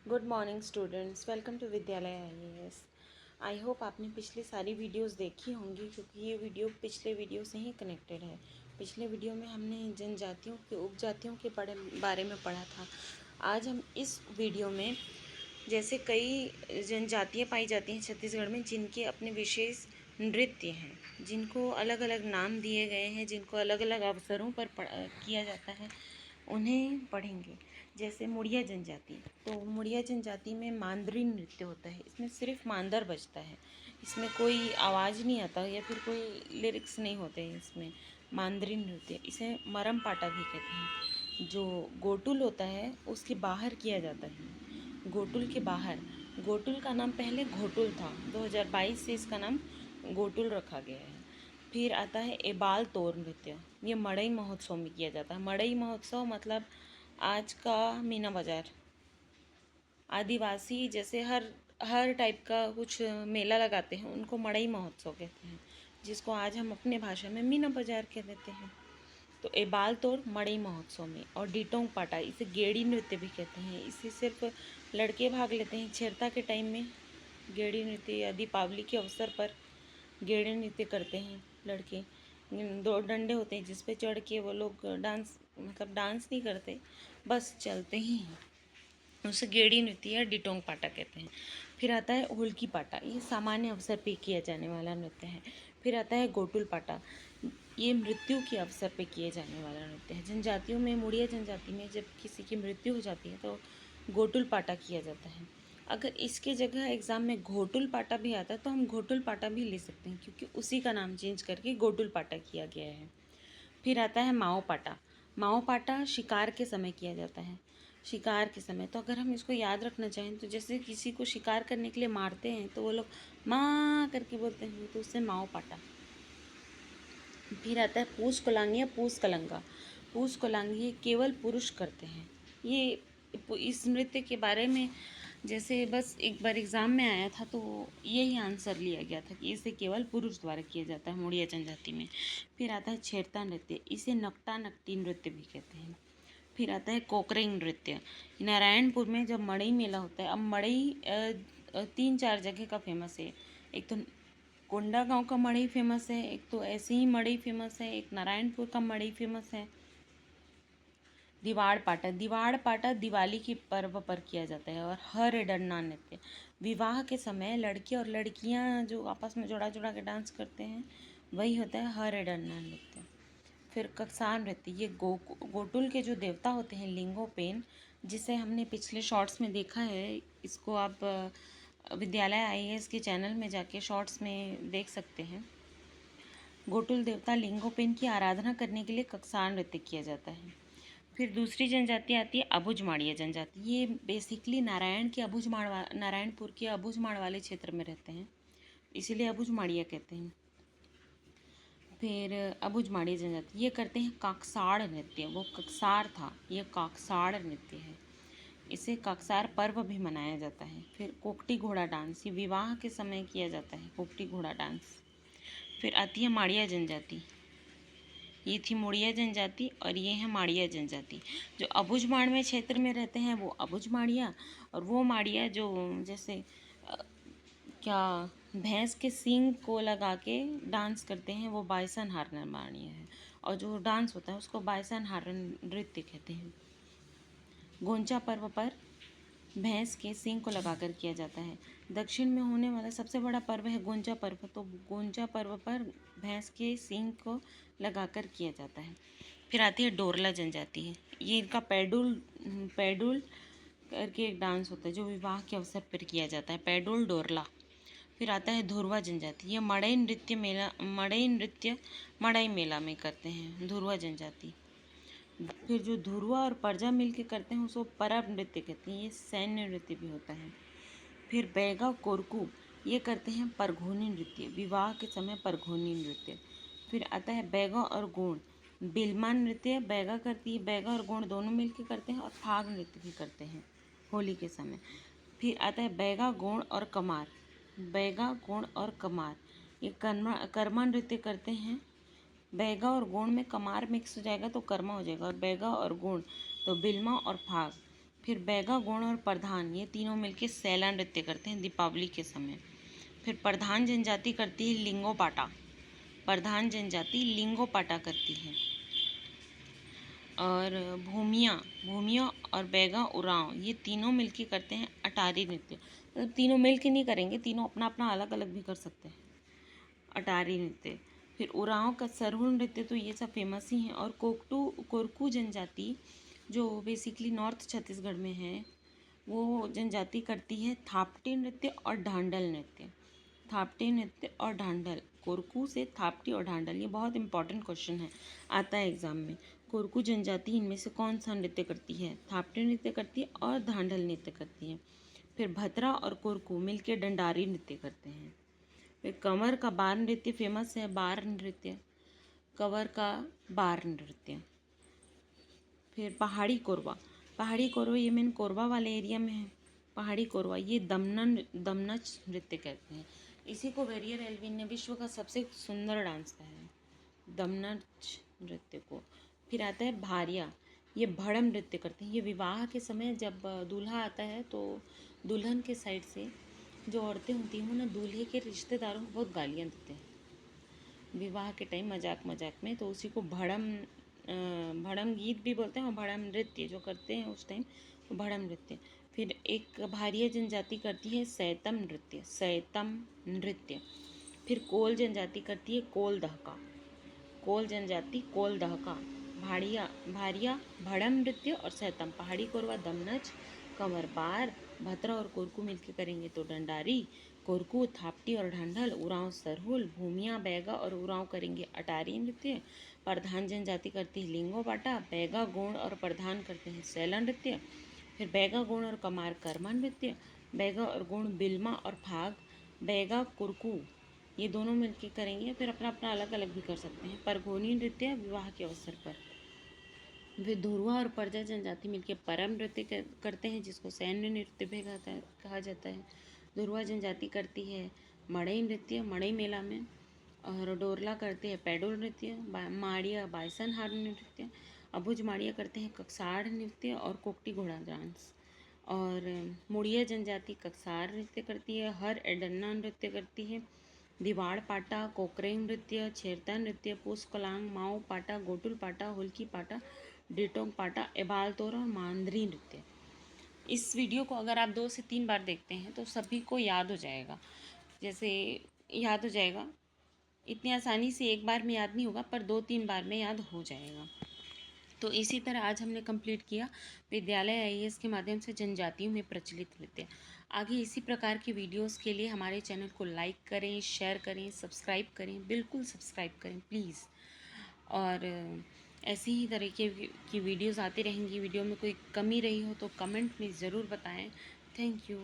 Good morning students, welcome to Vidyalaya IAS. I hope आपने पिछली सारी वीडियोस देखी होंगी, क्योंकि ये वीडियो पिछले वीडियो से ही कनेक्टेड है। पिछले वीडियो में हमने जनजातियों के उपजातियों के बारे में पढ़ा था। आज हम इस वीडियो में जैसे कई जनजातियाँ पाई जाती हैं छत्तीसगढ़ में, जिनके अपने विशेष नृत्य हैं, जिनको अलग अलग नाम दिए गए हैं, जिनको अलग अलग अवसरों पर किया जाता है, उन्हें पढ़ेंगे। जैसे मुड़िया जनजाति, तो मुड़िया जनजाति में मांदरी नृत्य होता है। इसमें सिर्फ मांदर बजता है, इसमें कोई आवाज़ नहीं आता या फिर कोई लिरिक्स नहीं होते हैं इसमें। मांदरी नृत्य, इसे मरम पाटा भी कहते हैं। जो गोटुल होता है उसके बाहर किया जाता है, गोटुल के बाहर। गोटुल का नाम पहले घोटुल था, 2022 से इसका नाम गोटुल रखा गया है। फिर आता है एबाल तोर नृत्य, ये मड़ई महोत्सव में किया जाता है। मड़ई महोत्सव मतलब आज का मीना बाजार। आदिवासी जैसे हर टाइप का कुछ मेला लगाते हैं, उनको मड़ई महोत्सव कहते हैं, जिसको आज हम अपने भाषा में मीना बाजार कह देते हैं। तो एबाल तोड़ मड़ई महोत्सव में। और डिटोंग पाटा, इसे गेड़ी नृत्य भी कहते हैं। इसे सिर्फ लड़के भाग लेते हैं छेरता के टाइम में। गेड़ी नृत्य या दीपावली के अवसर पर गेड़ी नृत्य करते हैं लड़के। दो डंडे होते हैं जिस पे चढ़ के वो लोग डांस, मतलब डांस नहीं करते, बस चलते ही हैं। उसे गेड़ी नृत्य या डिटोंग पाटा कहते हैं। फिर आता है हुल्की पाटा, ये सामान्य अवसर पे किया जाने वाला नृत्य है। फिर आता है गोटुल पाटा, ये मृत्यु के अवसर पे किए जाने वाला नृत्य है। जनजातियों में, मुड़िया जनजाति में जब किसी की मृत्यु हो जाती है तो गोटुल पाटा किया जाता है। अगर इसके जगह एग्ज़ाम में घोटुल पाटा भी आता है तो हम घोटुल पाटा भी ले सकते हैं, क्योंकि उसी का नाम चेंज करके गोटुल पाटा किया गया है। फिर आता है माओ पाटा। माओ पाटा शिकार के समय किया जाता है, शिकार के समय। तो अगर हम इसको याद रखना चाहें तो जैसे किसी को शिकार करने के लिए मारते हैं तो वो लोग माँ करके बोलते हैं, तो उससे माओ पाटा। फिर आता है पूस कोलांगी या पूस कलंगा। पूस कोलांगी केवल पुरुष करते हैं। ये इस नृत्य के बारे में जैसे बस एक बार एग्ज़ाम में आया था तो यही आंसर लिया गया था कि इसे केवल पुरुष द्वारा किया जाता है मुड़िया जनजाति में। फिर आता है छेरता नृत्य, इसे नकटा नकटी नृत्य भी कहते हैं। फिर आता है कोकरेंग नृत्य। नारायणपुर में जब मड़ई मेला होता है, अब मड़ई 3-4 जगह का फेमस है। एक तो कोंडागांव का मड़ई फेमस है, एक तो ऐसे ही मड़ई फेमस है, एक नारायणपुर का मड़ई फेमस है। दिवाड़ पाटा दिवाली के पर्व पर किया जाता है। और हर डन्ना नृत्य, विवाह के समय लड़के और लड़कियां जो आपस में जोड़ा जोड़ा के डांस करते हैं, वही होता है हर डन्ना नृत्य। फिर कक्सार नृत्य, ये गोटुल के जो देवता होते हैं लिंगोपेन, जिसे हमने पिछले शॉर्ट्स में देखा है, इसको आप विद्यालय आईएएस के चैनल में जाके शॉर्ट्स में देख सकते हैं। गोटुल देवता लिंगोपेन की आराधना करने के लिए कक्सार नृत्य किया जाता है। फिर दूसरी जनजाति आती है अबुझमाड़िया जनजाति। ये बेसिकली नारायणपुर के अबुझमाड़ वाले क्षेत्र में रहते हैं, इसीलिए अबुझमाड़िया कहते हैं। फिर अबुझमाड़िया जनजाति ये करते हैं काकसाड़ नृत्य। वो कक्सार था, ये काकसाड़ नृत्य है। इसे काकसार पर्व भी मनाया जाता है। फिर कोकटी घोड़ा डांस, ये विवाह के समय किया जाता है, कोकटी घोड़ा डांस। फिर आती है माड़िया जनजाति, ये थी मुड़िया जनजाति और ये है माड़िया जनजाति। जो अबुझमाड़ क्षेत्र में रहते हैं वो अबुझमाड़िया, और वो माड़िया जो जैसे क्या भैंस के सींग को लगा के डांस करते हैं, वो बाइसन हार्नर माड़िया है। और जो डांस होता है उसको बाइसन हार्नर नृत्य कहते हैं। गोंचा पर्व पर भैंस के सींग को लगाकर किया जाता है। दक्षिण में होने वाला सबसे बड़ा पर्व है गोंचा पर्व, तो गोंचा पर्व पर भैंस के सींग को लगाकर किया जाता है। फिर आती है डोरला जनजाति है, ये इनका पैडुल करके एक डांस होता है जो विवाह के अवसर पर किया जाता है, पैडुल डोरला। फिर आता है धुरवा जनजाति, ये मड़ई मेला में करते हैं, धुरवा जनजाति। फिर जो धुरवा और परजा मिल के करते हैं उसको परब नृत्य कहते हैं, ये सैन्य नृत्य भी होता है। फिर बैगा कोरकू, ये करते हैं परघोनी नृत्य, विवाह के समय परघोनी नृत्य। फिर आता है बैगा और गोंड, बिलमान नृत्य बैगा करती है, बैगा और गोंड दोनों मिलकर करते हैं, और फाग नृत्य भी करते हैं होली के समय। फिर आता है बैगा गोंड और कमार, बैगा गोंड और कमार, ये कर्मा नृत्य करते हैं। बैगा और गोंड में कमार मिक्स हो जाएगा तो कर्मा हो जाएगा, और बैगा और गोंड तो बिल्मा और फाग। फिर बैगा, गौड़ और प्रधान ये तीनों मिलके सैला नृत्य करते हैं दीपावली के समय। फिर प्रधान जनजाति करती है लिंगोपाटा, प्रधान जनजाति लिंगोपाटा करती है। और भूमिया और बैगा उरांव ये तीनों मिलके करते हैं अटारी नृत्य। मतलब तीनों मिलके नहीं करेंगे, तीनों अपना अपना अलग अलग भी कर सकते हैं अटारी नृत्य। फिर उरांव का सरहुल नृत्य, तो ये सब फेमस ही हैं। और कोरकू जनजाति जो बेसिकली नॉर्थ छत्तीसगढ़ में है, वो जनजाति करती है थापटी नृत्य और ढांडल नृत्य। थापटी नृत्य और ढांडल, कोरकू से थापटी और ढांडल, ये बहुत इंपॉर्टेंट क्वेश्चन है, आता है एग्जाम में। कोरकू जनजाति इनमें से कौन सा नृत्य करती है? थापटी नृत्य करती है और ढांडल नृत्य करती है। फिर भद्रा और कोरकू मिलके डंडारी नृत्य करते हैं। फिर कंवर का बार नृत्य फेमस है, बार नृत्य, कंवर का बार नृत्य। फिर पहाड़ी कोरवा ये मेन कोरबा वाले एरिया में है। पहाड़ी कोरवा ये दमनच नृत्य कहते हैं। इसी को वेरियर एल्विन ने विश्व का सबसे सुंदर डांस कहा है, दमनच नृत्य को। फिर आता है भारिया, ये भड़म नृत्य करते हैं। ये विवाह के समय जब दूल्हा आता है तो दुल्हन के साइड से जो औरतें होती हैं वो ना दूल्हे के रिश्तेदारों को बहुत गालियाँ देते हैं विवाह के टाइम, मजाक मजाक में। तो उसी को भड़म गीत भी बोलते हैं और भड़म नृत्य जो करते हैं उस टाइम, तो भड़म नृत्य। फिर एक भारिया जनजाति करती है सैतम नृत्य। फिर कोल जनजाति करती है कोल दहका, कोल जनजाति कोल दहका। भारिया भड़म नृत्य और सैतम, पहाड़ी कोरवा दमनच, कंवर बार, भद्रा और कोरकू मिलके करेंगे तो डंडारी, कोरकू थापटी और ढांढल, उरांव सरहुल, भूमिया बैगा और उरांव करेंगे अटारी नृत्य। प्रधान जनजाति करती है लिंगोपाटा, बैगा गोंड और प्रधान करते हैं सैला नृत्य। फिर बैगा गोंड और कमार कर्मा नृत्य, बैगा और गोंड बिल्मा और फाग, बैगा कुरकू ये दोनों मिलके करेंगे। फिर अपना अपना अलग अलग भी कर सकते हैं। परगोनी नृत्य विवाह के अवसर पर। वे धुरवा और परजा जनजाति मिलकर परम नृत्य करते हैं जिसको सैन्य नृत्य भी कहा जाता है। धुरवा जनजाति करती है मड़ई नृत्य मड़ई मेला में, और डोरला करते हैं पैडोल नृत्य, माड़िया बायसन हार नृत्य, अबुझ माड़िया करते हैं कक्साड़ नृत्य और कोकटी घोड़ा डांस। और मुड़िया जनजाति कक्सार नृत्य करती है, हर एडन्ना नृत्य करती है, दिवाड़ पाटा, कोकरेंग नृत्य, छेरता नृत्य, पूस कलांग, माओ पाटा, गोटुल पाटा, हुल्की पाटा, डिटोंग पाटा, एबाल तोर और मांदरी नृत्य। इस वीडियो को अगर आप 2 से 3 बार देखते हैं तो सभी को याद हो जाएगा, जैसे याद हो जाएगा। इतनी आसानी से एक बार में याद नहीं होगा, पर 2-3 बार में याद हो जाएगा। तो इसी तरह आज हमने कंप्लीट किया विद्यालय आईएएस के माध्यम से जनजातियों में प्रचलित नृत्य। आगे इसी प्रकार की वीडियोस के लिए हमारे चैनल को लाइक करें, शेयर करें, सब्सक्राइब करें, बिल्कुल सब्सक्राइब करें प्लीज़। और ऐसी ही तरीके की वीडियोस आती रहेंगी। वीडियो में कोई कमी रही हो तो कमेंट में ज़रूर बताएं। Thank you.